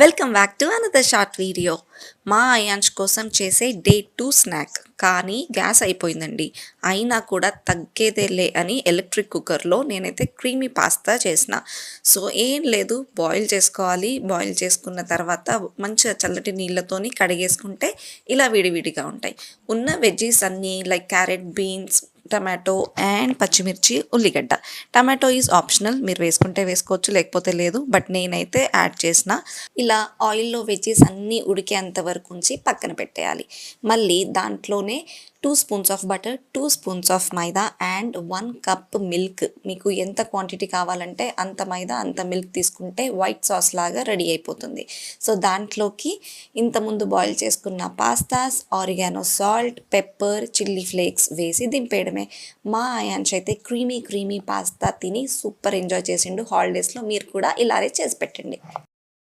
Welcome back to another short video. మా అయాన్ష్ కోసం చేసే డే 2 స్నాక్ కానీ గ్యాస్ అయిపోయిందండి. అయినా కూడా తగ్గేదేలే అని ఎలక్ట్రిక్ కుక్కర్లో నేనైతే క్రీమీ పాస్తా చేసిన. సో ఏం లేదు, బాయిల్ చేసుకోవాలి. బాయిల్ చేసుకున్న తర్వాత మంచిగా చల్లటి నీళ్ళతోని కడిగేసుకుంటే ఇలా విడివిడిగా ఉంటాయి. ఉన్న వెజ్జీస్ అన్నీ like carrot, beans, tomato and పచ్చిమిర్చి, ఉల్లిగడ్డ. టమాటో ఈజ్ ఆప్షనల్, మీరు వేసుకుంటే వేసుకోవచ్చు, లేకపోతే లేదు. బట్ నేనైతే యాడ్ చేసిన. ఇలా ఆయిల్లో వెజ్జెస్ అన్నీ ఉడికేంత వరకు ఉంచి పక్కన పెట్టేయాలి. మళ్ళీ దాంట్లోనే 2 spoons of butter, 2 spoons of maida and 1 cup milk. మీకు ఎంత క్వాంటిటీ కావాలంటే అంత మైదా అంత మిల్క్ తీసుకుంటే వైట్ సాస్ లాగా రెడీ అయిపోతుంది. సో దాంట్లోకి ఇంతకుముందు బాయిల్ చేసుకున్న pastas, oregano, salt, pepper, chilli flakes వేసి దింపేయడమే. మా అయాన్ష్ అయితే క్రీమీ పాస్తా తిని సూపర్ ఎంజాయ్ చేసిండు హాలిడేస్లో. మీరు కూడా ఇలాగే చేసి పెట్టండి.